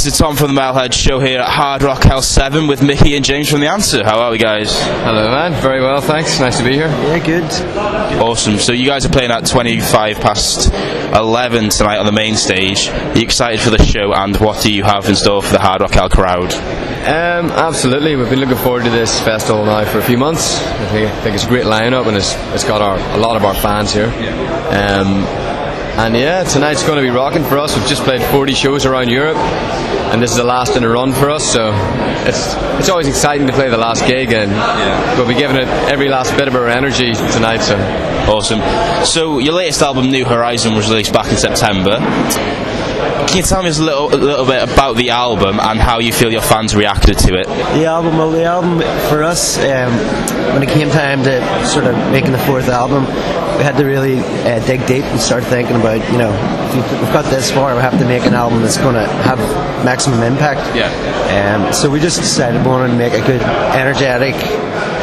it's Tom from the Metalhead Show here at Hard Rock Hell 7 with Mickey and James from The Answer. How are we, guys? Hello, man. Very well, thanks. Nice to be here. Yeah, good. Awesome. So you guys are playing at 25 past 11 tonight on the main stage. Are you excited for the show, and what do you have in store for the Hard Rock Hell crowd? Absolutely. We've been looking forward to this festival now for a few months. I think it's a great lineup, and it's got a lot of our fans here. And yeah, tonight's going to be rocking for us. We've just played 40 shows around Europe, and this is the last in a run for us, so it's always exciting to play the last gig, and we'll be giving it every last bit of our energy tonight. So awesome. So your latest album, New Horizon, was released back in September. Can you tell me a little bit about the album and how you feel your fans reacted to it? The album for us, when it came time to sort of making the fourth album, we had to really dig deep and start thinking about, if we've got this far, we have to make an album that's going to have maximum impact. So we just decided we wanted to make a good, energetic,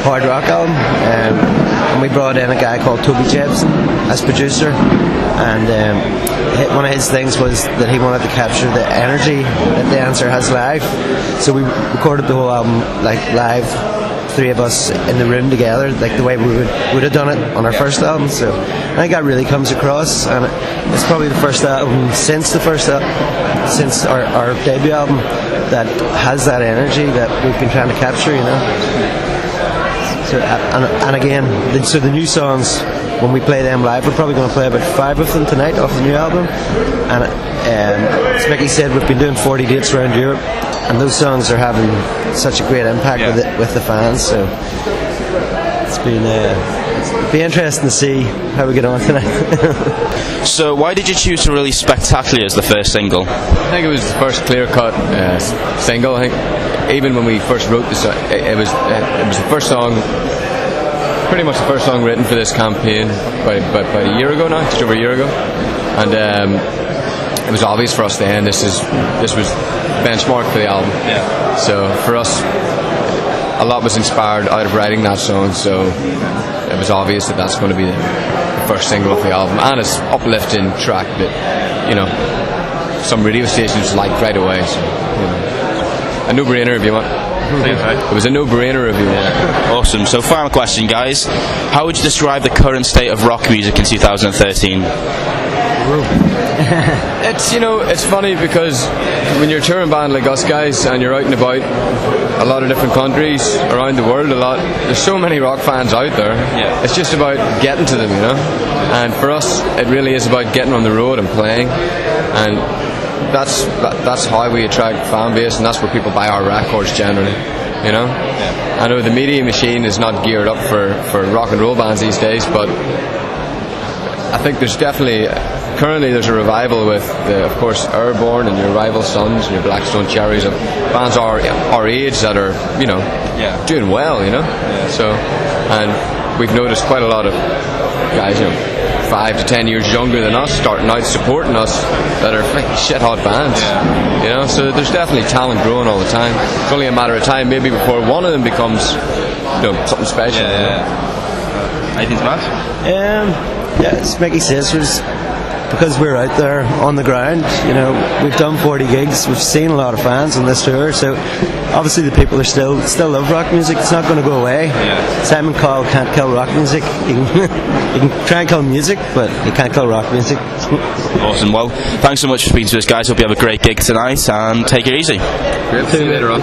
hard rock album, and we brought in a guy called Toby Jepson as producer, and one of his things was that he wanted to capture the energy that The Answer has live. So we recorded the whole album live, three of us in the room together, like the way we would have done it on our first album. So I think that really comes across, and it's probably the first album since our debut album that has that energy that we've been trying to capture, So, and again, the new songs, when we play them live, we're probably going to play about 5 of them tonight off the new album. And as Mickey said, we've been doing 40 dates around Europe, and those songs are having such a great impact with the fans. So it'll be interesting to see how we get on tonight. So why did you choose to release Spectacular as the first single? I think it was the first clear-cut single. I think even when we first wrote this, it was the first song, pretty much the first song written for this campaign about a year ago now, just over a year ago, and it was obvious for us then this was benchmark for the album. So for us, a lot was inspired out of writing that song, so it was obvious that that's going to be the first single of the album, and it's uplifting track that some radio stations liked right away. So a no-brainer if you want. It was a no-brainer if you want. Awesome. So final question, guys. How would you describe the current state of rock music in 2013? It's funny because when you're a touring band like us guys and you're out and about a lot of different countries around the world there's so many rock fans out there. It's just about getting to them, and for us it really is about getting on the road and playing, and that's how we attract fan base, and that's where people buy our records generally. I know the media machine is not geared up for rock and roll bands these days, but I think there's definitely currently there's a revival with of course Airborne and your Rival Sons and your Blackstone Cherries, of bands our age that are doing well, So, and we've noticed quite a lot of guys 5 to 10 years younger than us starting out supporting us that are like shit hot bands, So there's definitely talent growing all the time. It's only a matter of time maybe before one of them becomes something special. Anything to add? As Mickey says, because we're out there on the ground, we've done 40 gigs, we've seen a lot of fans on this tour, so obviously the people are still love rock music. It's not going to go away. Simon Cowell can't kill rock music. You can try and kill music, but you can't kill rock music. Awesome. Well, thanks so much for speaking to us, guys. Hope you have a great gig tonight, and take it easy. Great. See you later on.